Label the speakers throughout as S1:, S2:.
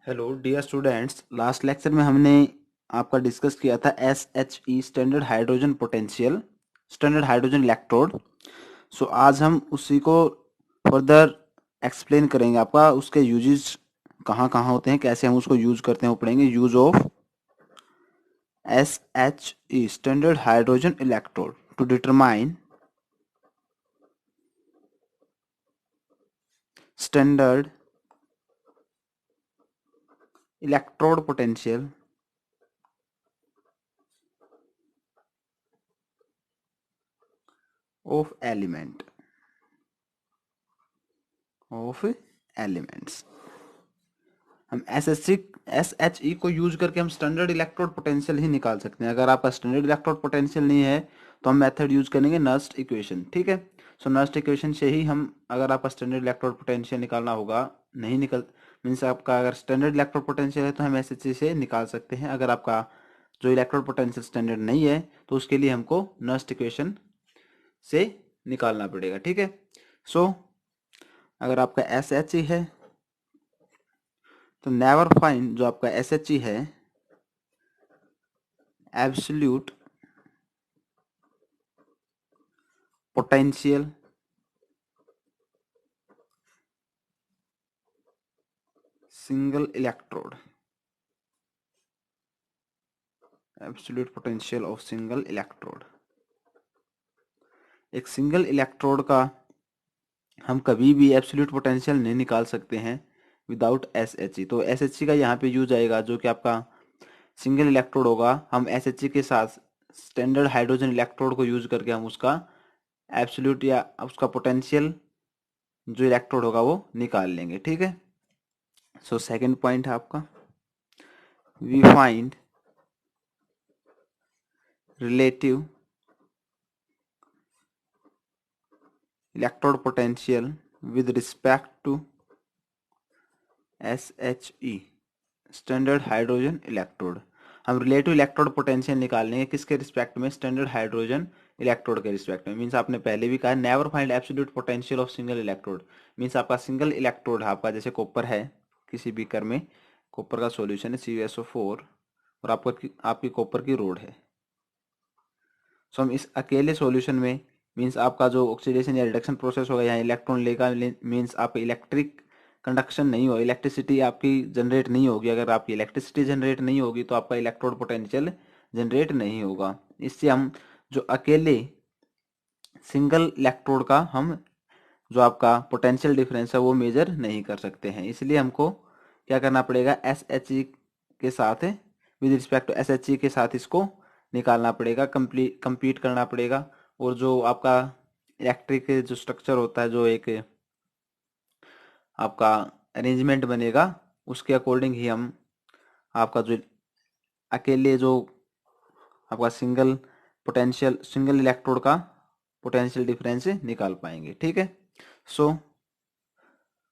S1: Hello dear students, last lecture में हमने आपका डिस्कस किया था SHE standard hydrogen potential, standard hydrogen electrode. So आज हम उसी को फर्दर एक्सप्लेन करेंगे। आपका उसके यूजेस कहाँ कहाँ होते हैं, कैसे हम उसको यूज करते हैं, वो पढ़ेंगे। Use of SHE standard hydrogen electrode to determine standard electrode potential of elements. हम SHE को यूज करके हम स्टैंडर्ड इलेक्ट्रोड पोटेंशियल ही निकाल सकते हैं। अगर आपका स्टैंडर्ड इलेक्ट्रोड पोटेंशियल नहीं है तो हम मेथड यूज करेंगे नर्स्ट इक्वेशन। ठीक है। सो नर्स्ट इक्वेशन से ही हम, अगर आपका स्टैंडर्ड इलेक्ट्रोड पोटेंशियल निकालना होगा, नहीं निकल मीन्स आपका अगर स्टैंडर्ड इलेक्ट्रोड पोटेंशियल है तो हम SHE से निकाल सकते हैं। अगर आपका जो इलेक्ट्रोड पोटेंशियल स्टैंडर्ड नहीं है तो उसके लिए हमको नर्स्ट इक्वेशन से निकालना पड़ेगा। ठीक है। सो अगर आपका SHE है तो नेवर फाइंड, जो आपका SHE है, absolute potential single electrode, absolute potential of single electrode. एक सिंगल इलेक्ट्रोड का हम कभी भी एब्सोल्यूट पोटेंशियल नहीं निकाल सकते हैं विदाउट SHE। तो SHE का यहाँ पे यूज आएगा, जो कि आपका सिंगल इलेक्ट्रोड होगा। हम SHE के साथ स्टैंडर्ड हाइड्रोजन इलेक्ट्रोड को यूज करके हम उसका एब्सोल्यूट या उसका पोटेंशियल जो इलेक्ट्रोड होगा वो निकाल लेंगे। ठीक है। सो सेकंड पॉइंट है आपका, we find relative electrode potential with respect to SHE standard hydrogen electrode. हम रिलेटिव इलेक्ट्रोड पोटेंशियल निकाल लेंगे किसके रिस्पेक्ट में? स्टैंडर्ड हाइड्रोजन इलेक्ट्रोड के रिस्पेक्ट में। मीन्स आपने पहले भी कहा never find absolute potential of single electrode. Means आपका सिंगल इलेक्ट्रोड है, आपका जैसे कॉपर है, किसी बीकर में कॉपर का सॉल्यूशन है CuSO4 और आपकी कॉपर की रोड है। सो हम इस अकेले सॉल्यूशन में, मीन्स आपका जो ऑक्सीडेशन या रिडक्शन प्रोसेस होगा, यहाँ इलेक्ट्रॉन लेगा, मीन्स आप इलेक्ट्रिक कंडक्शन नहीं हो, इलेक्ट्रिसिटी आपकी जनरेट नहीं होगी। अगर आपकी इलेक्ट्रिसिटी जनरेट नहीं होगी तो आपका इलेक्ट्रोड पोटेंशियल जनरेट नहीं होगा। इससे हम जो अकेले सिंगल इलेक्ट्रोड का हम जो आपका पोटेंशियल डिफरेंस है वो मेजर नहीं कर सकते हैं। इसलिए हमको क्या करना पड़ेगा? SHE के साथ, विद रिस्पेक्ट टू SHE के साथ इसको निकालना पड़ेगा, कंप्लीट करना पड़ेगा। और जो आपका इलेक्ट्रिक जो स्ट्रक्चर होता है, जो एक आपका अरेंजमेंट बनेगा, उसके अकॉर्डिंग ही हम आपका जो अकेले जो आपका सिंगल इलेक्ट्रोड का पोटेंशियल डिफरेंस निकाल पाएंगे। ठीक है। So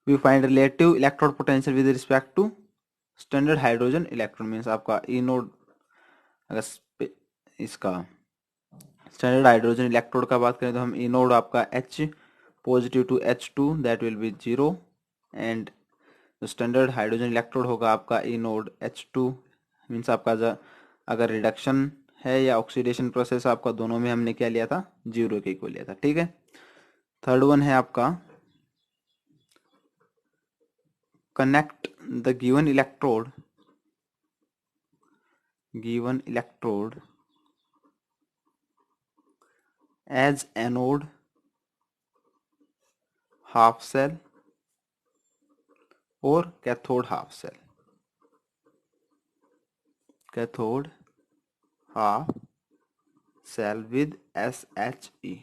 S1: we find relative electrode potential with respect to standard hydrogen electrode. Means आपका ई नोड, अगर इसका स्टैंडर्ड हाइड्रोजन इलेक्ट्रोड का बात करें तो हम ई नोड आपका H positive to H2 that will be 0, and जो स्टैंडर्ड हाइड्रोजन इलेक्ट्रोड होगा आपका ई नोड H2, मीन्स आपका अगर रिडक्शन है या ऑक्सीडेशन प्रोसेस, आपका दोनों में हमने क्या लिया था? 0 के इक्वल लिया था। ठीक है। थर्ड वन है आपका connect the given electrode as anode, half cell or cathode half cell, cathode half cell with SHE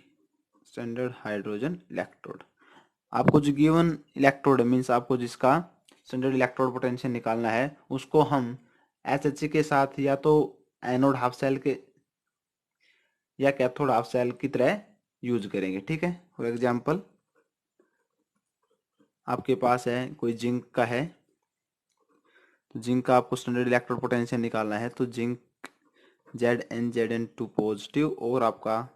S1: standard hydrogen electrode. आपको जो गिवन इलेक्ट्रोड है, मीन्स आपको जिसका स्टैंडर्ड इलेक्ट्रोड पोटेंशियल निकालना है, उसको हम SHE के साथ या तो एनोड हाफ सेल के या कैथोड हाफ सेल की तरह यूज करेंगे। ठीक है। फॉर एग्जांपल आपके पास है कोई जिंक का है, तो जिंक का आपको स्टैंडर्ड इलेक्ट्रोड पोटेंशियल निकालना है, तो जिंक Zn2 पॉजिटिव और आपका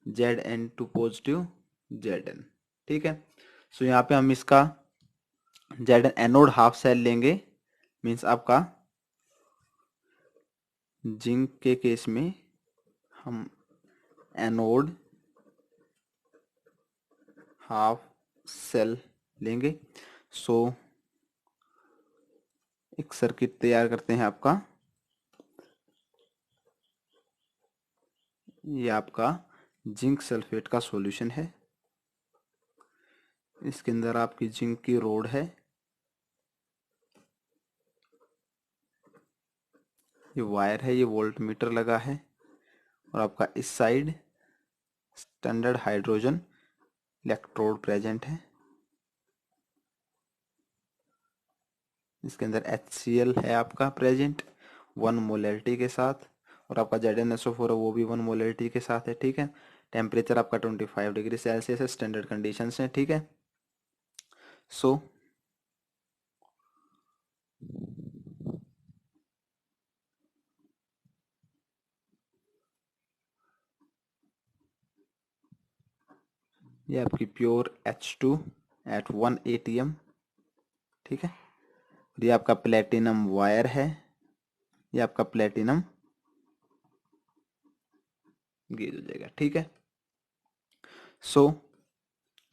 S1: Zn2 पॉजिटिव Zn। ठीक है। सो यहाँ पे हम इसका Zn एनोड हाफ सेल लेंगे मीन्स आपका जिंक के केस में हम एनोड हाफ सेल लेंगे। सो एक सर्किट तैयार करते हैं आपका, ये आपका जिंक सल्फेट का सॉल्यूशन है। इसके अंदर आपकी जिंक की रोड है, ये वायर है, ये वोल्ट मीटर लगा है, और आपका इस side standard hydrogen electrode present है। इसके अंदर HCl है आपका प्रेजेंट 1 मोलैरिटी के साथ, और आपका ZnSO4 है वो भी 1 मोलैरिटी के साथ है। ठीक है, टेम्परेचर आपका 25 डिग्री सेल्सियस है, स्टैंडर्ड कंडीशंस हैं। ठीक है, सो ये आपकी प्योर H2 एट 1 ATM। ठीक है, ये आपका प्लेटिनम वायर है, ये आपका प्लेटिनम गेज हो जाएगा। ठीक है, सो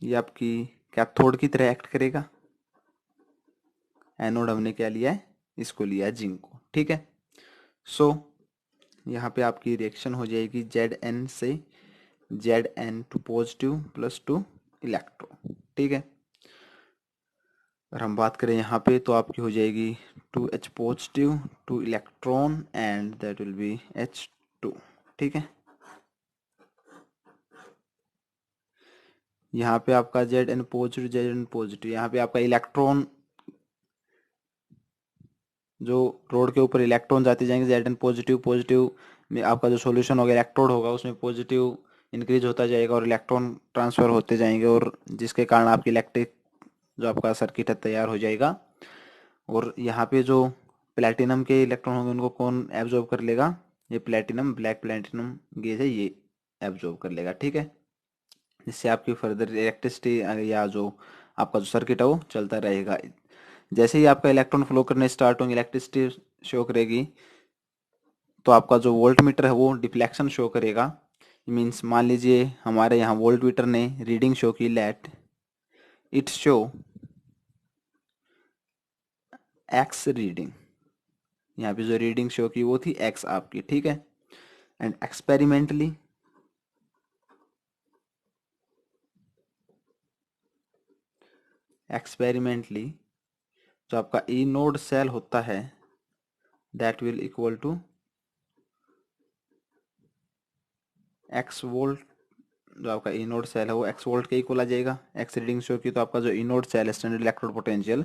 S1: ये आपकी कैथोड की तरह एक्ट करेगा। एनोड हमने क्या लिया है, इसको लिया है जिंक को। ठीक है, सो यहाँ पे आपकी रिएक्शन हो जाएगी Zn से Zn2 पॉजिटिव प्लस 2 इलेक्ट्रॉन। ठीक है, अगर हम बात करें यहाँ पे तो आपकी हो जाएगी 2H positive 2 electron and that will B H2। ठीक है, यहाँ पे आपका Zn पॉजिटिव यहाँ पे आपका इलेक्ट्रॉन जो रोड के ऊपर इलेक्ट्रॉन जाते जाएंगे Zn पॉजिटिव पॉजिटिव में आपका जो सॉल्यूशन होगा इलेक्ट्रोड होगा उसमें पॉजिटिव इंक्रीज होता जाएगा और इलेक्ट्रॉन ट्रांसफर होते जाएंगे, और जिसके कारण आपकी इलेक्ट्रिक जो आपका सर्किट है तैयार हो जाएगा। और यहाँ पे जो प्लेटिनम के इलेक्ट्रॉन होंगे उनको कौन एब्जॉर्ब कर लेगा, ये प्लेटिनम ब्लैक प्लेटिनम गेज है, ये एब्जॉर्ब कर लेगा। ठीक है, जिससे आपकी फर्दर इलेक्ट्रिसिटी या जो आपका जो सर्किट है वो चलता रहेगा। जैसे ही आपका इलेक्ट्रॉन फ्लो करने स्टार्ट होंगे इलेक्ट्रिसिटी शो करेगी, तो आपका जो वोल्ट मीटर है वो डिफ्लेक्शन शो करेगा। मीन्स मान लीजिए हमारे यहाँ वोल्ट मीटर ने रीडिंग शो की, let it show x reading, यहाँ पे जो रीडिंग शो की वो थी एक्स आपकी। ठीक है, एंड एक्सपेरिमेंटली जो आपका ई नोड सेल होता है that will equal to X volt. जो आपका ई नोड सेल है वो एक्स वोल्ट के इक्वल आ जाएगा। एक्स रीडिंग शो की तो आपका जो ई नोड सेल है स्टैंडर्ड इलेक्ट्रोड पोटेंशियल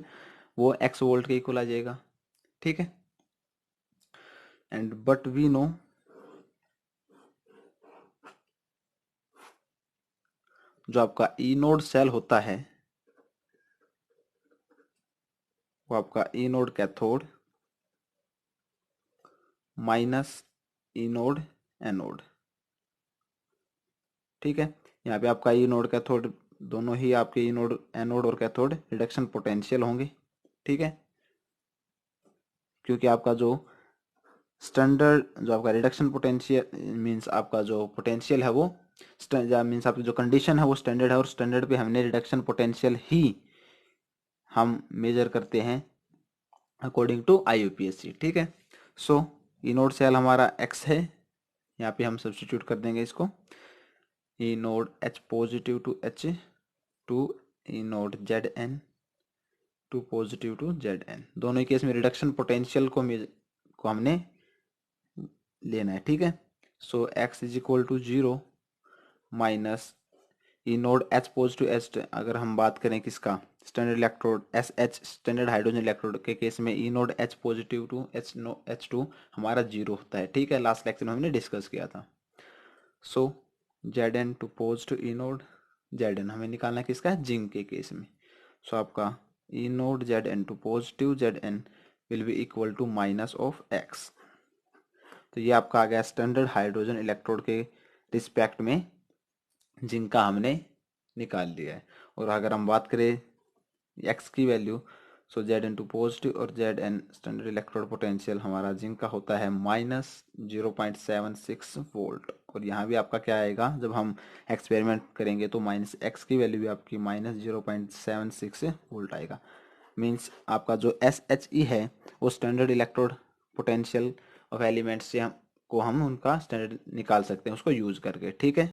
S1: वो एक्स वोल्ट के इक्वल आ जाएगा। ठीक है, एंड बट वी नो जो आपका ई नोड सेल होता है वो आपका E node cathode minus E node anode. ठीक है, यहाँ पे आपका ई नोड कैथोड दोनों ही आपके ई नोड एनोड और कैथोड रिडक्शन पोटेंशियल होंगे। ठीक है, क्योंकि आपका जो स्टैंडर्ड जो आपका रिडक्शन पोटेंशियल मींस आपका जो पोटेंशियल है वो मींस आपकी जो कंडीशन है वो स्टैंडर्ड है, और स्टैंडर्ड पे हमने रिडक्शन पोटेंशियल ही हम मेजर करते हैं अकॉर्डिंग टू IUPAC। ठीक है, सो ई नोड सेल हमारा एक्स है, यहाँ पे हम सब्सटीट्यूट कर देंगे इसको E naught H positive to H2 E naught Zn2 positive to Zn, दोनों ही केस में रिडक्शन पोटेंशियल को हमने लेना है। ठीक है, so x is equal to 0 minus E naught H positive H, अगर हम बात करें किसका standard electrode SH standard hydrogen electrode के केस में E naught H positive to H2 हमारा 0 होता है। ठीक है, लास्ट लेक्चर में हमने डिस्कस किया था। So Zn two positive E naught Zn हमें निकालना है किसका, जिंक के केस में। सो आपका E naught Zn two positive Zn will be equal to minus of x। तो ये आपका आ गया स्टैंडर्ड हाइड्रोजन इलेक्ट्रोड के रिस्पेक्ट में जिनका हमने निकाल लिया है। और अगर हम बात करें x की value, so Z into positive और Z N standard electrode potential हमारा जिंक का होता है -0.76 वोल्ट। और यहाँ भी आपका क्या आएगा, जब हम एक्सपेरिमेंट करेंगे तो -x की वैल्यू भी आपकी -0.76 वोल्ट आएगा। मीन्स आपका जो SHE है वो standard electrode potential of elements से हम उनका स्टैंडर्ड निकाल सकते हैं उसको यूज करके, ठीक है।